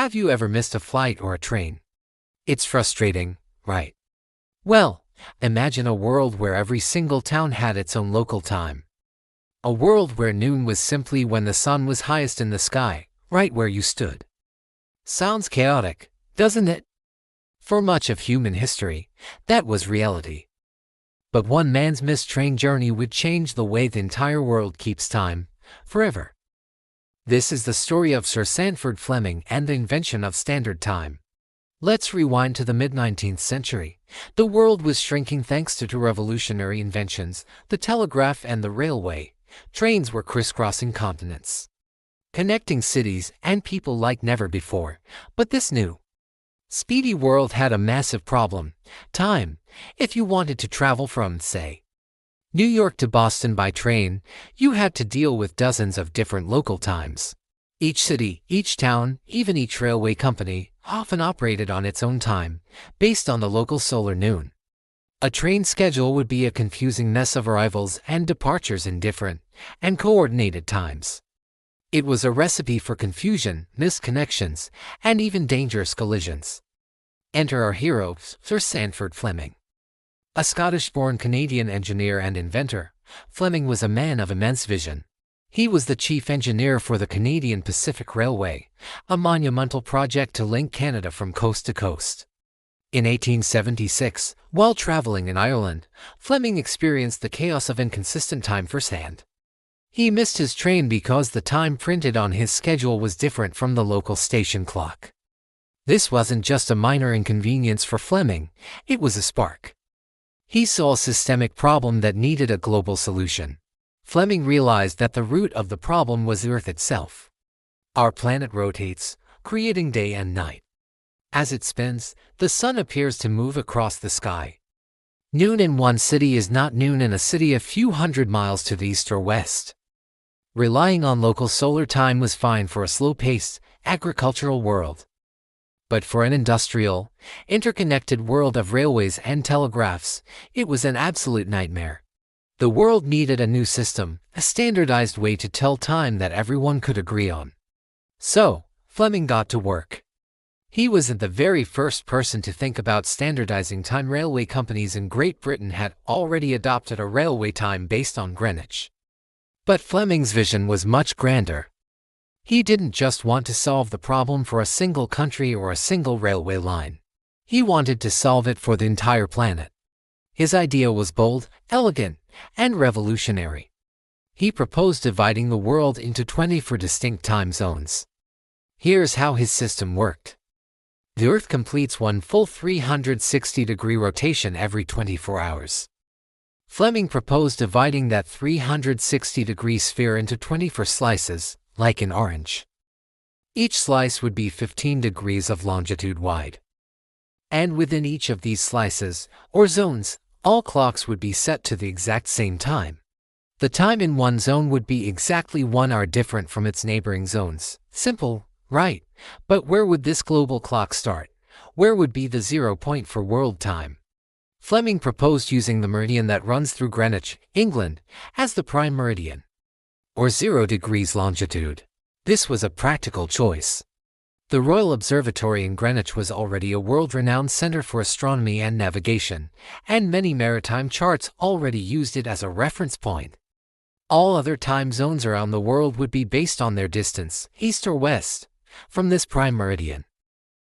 Have you ever missed a flight or a train? It's frustrating, right? Well, imagine a world where every single town had its own local time. A world where noon was simply when the sun was highest in the sky, right where you stood. Sounds chaotic, doesn't it? For much of human history, that was reality. But one man's missed train journey would change the way the entire world keeps time, forever. This is the story of Sir Sandford Fleming and the invention of standard time. Let's rewind to the mid-19th century. The world was shrinking thanks to two revolutionary inventions, the telegraph and the railway. Trains were crisscrossing continents, connecting cities and people like never before. But this new, speedy world had a massive problem: time. If you wanted to travel from, say, New York to Boston by train, you had to deal with dozens of different local times. Each city, each town, even each railway company, often operated on its own time, based on the local solar noon. A train schedule would be a confusing mess of arrivals and departures in different and coordinated times. It was a recipe for confusion, missed connections, and even dangerous collisions. Enter our hero, Sir Sandford Fleming. A Scottish-born Canadian engineer and inventor, Fleming was a man of immense vision. He was the chief engineer for the Canadian Pacific Railway, a monumental project to link Canada from coast to coast. In 1876, while traveling in Ireland, Fleming experienced the chaos of inconsistent time firsthand. He missed his train because the time printed on his schedule was different from the local station clock. This wasn't just a minor inconvenience for Fleming, it was a spark. He saw a systemic problem that needed a global solution. Fleming realized that the root of the problem was the Earth itself. Our planet rotates, creating day and night. As it spins, the sun appears to move across the sky. Noon in one city is not noon in a city a few hundred miles to the east or west. Relying on local solar time was fine for a slow-paced, agricultural world. But for an industrial, interconnected world of railways and telegraphs, it was an absolute nightmare. The world needed a new system, a standardized way to tell time that everyone could agree on. So, Fleming got to work. He wasn't the very first person to think about standardizing time. Railway companies in Great Britain had already adopted a railway time based on Greenwich. But Fleming's vision was much grander. He didn't just want to solve the problem for a single country or a single railway line. He wanted to solve it for the entire planet. His idea was bold, elegant, and revolutionary. He proposed dividing the world into 24 distinct time zones. Here's how his system worked. The Earth completes one full 360-degree rotation every 24 hours. Fleming proposed dividing that 360-degree sphere into 24 slices, like an orange. Each slice would be 15 degrees of longitude wide. And within each of these slices, or zones, all clocks would be set to the exact same time. The time in one zone would be exactly 1 hour different from its neighboring zones. Simple, right? But where would this global clock start? Where would be the 0 point for world time? Fleming proposed using the meridian that runs through Greenwich, England, as the prime meridian, or 0 degrees longitude. This was a practical choice. The Royal Observatory in Greenwich was already a world-renowned center for astronomy and navigation, and many maritime charts already used it as a reference point. All other time zones around the world would be based on their distance, east or west, from this prime meridian.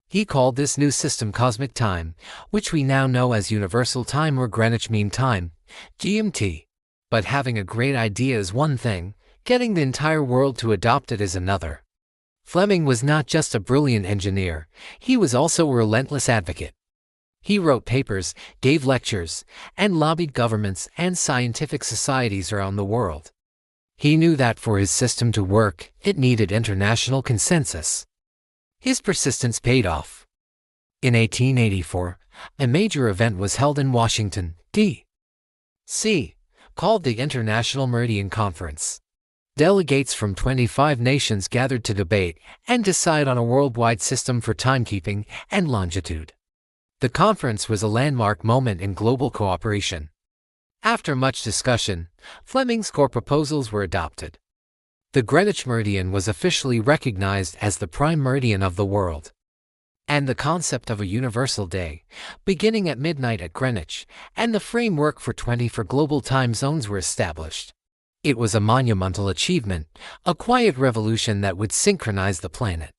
He called this new system cosmic time, which we now know as Universal Time or Greenwich Mean Time, GMT. But having a great idea is one thing, getting the entire world to adopt it is another. Fleming was not just a brilliant engineer, he was also a relentless advocate. He wrote papers, gave lectures, and lobbied governments and scientific societies around the world. He knew that for his system to work, it needed international consensus. His persistence paid off. In 1884, a major event was held in Washington, D.C., called the International Meridian Conference. Delegates from 25 nations gathered to debate and decide on a worldwide system for timekeeping and longitude. The conference was a landmark moment in global cooperation. After much discussion, Fleming's core proposals were adopted. The Greenwich meridian was officially recognized as the prime meridian of the world. And the concept of a universal day, beginning at midnight at Greenwich, and the framework for 24 global time zones were established. It was a monumental achievement, a quiet revolution that would synchronize the planet.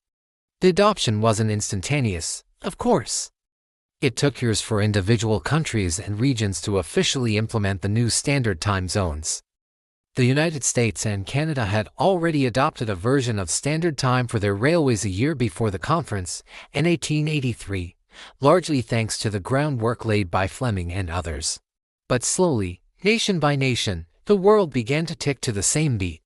The adoption wasn't instantaneous, of course. It took years for individual countries and regions to officially implement the new standard time zones. The United States and Canada had already adopted a version of standard time for their railways a year before the conference, in 1883, largely thanks to the groundwork laid by Fleming and others. But slowly, nation by nation, the world began to tick to the same beat.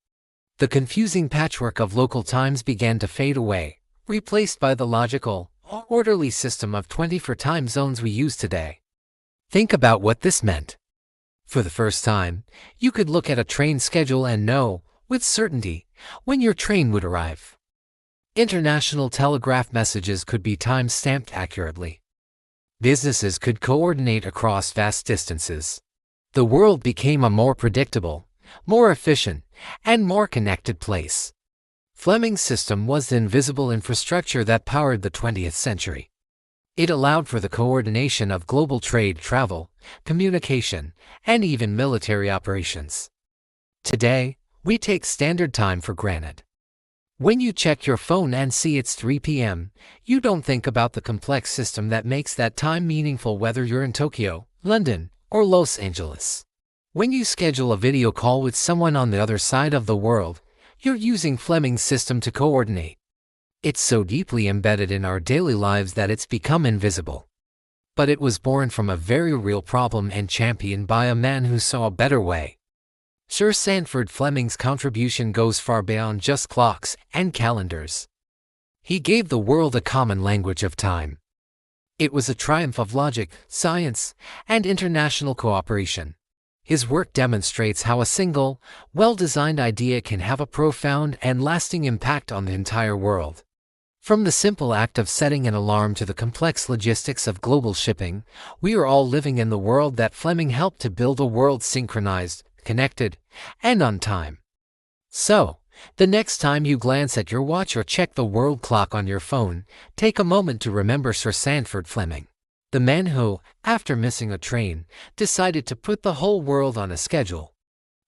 The confusing patchwork of local times began to fade away, replaced by the logical, orderly system of 24 time zones we use today. Think about what this meant. For the first time, you could look at a train schedule and know, with certainty, when your train would arrive. International telegraph messages could be time-stamped accurately. Businesses could coordinate across vast distances. The world became a more predictable, more efficient, and more connected place. Fleming's system was the invisible infrastructure that powered the 20th century. It allowed for the coordination of global trade, travel, communication, and even military operations. Today, we take standard time for granted. When you check your phone and see it's 3 p.m., you don't think about the complex system that makes that time meaningful, whether you're in Tokyo, London, or Los Angeles. When you schedule a video call with someone on the other side of the world, you're using Fleming's system to coordinate. It's so deeply embedded in our daily lives that it's become invisible. But it was born from a very real problem and championed by a man who saw a better way. Sir Sandford Fleming's contribution goes far beyond just clocks and calendars. He gave the world a common language of time. It was a triumph of logic, science, and international cooperation. His work demonstrates how a single, well-designed idea can have a profound and lasting impact on the entire world. From the simple act of setting an alarm to the complex logistics of global shipping, we are all living in the world that Fleming helped to build, a world synchronized, connected, and on time. So, the next time you glance at your watch or check the world clock on your phone, take a moment to remember Sir Sandford Fleming, the man who, after missing a train, decided to put the whole world on a schedule.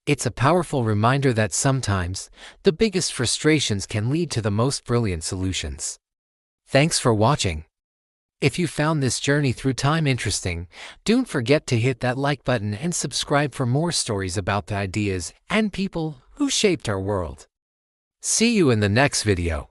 It's a powerful reminder that sometimes, the biggest frustrations can lead to the most brilliant solutions. Thanks for watching. If you found this journey through time interesting, don't forget to hit that like button and subscribe for more stories about the ideas and people who shaped our world. See you in the next video.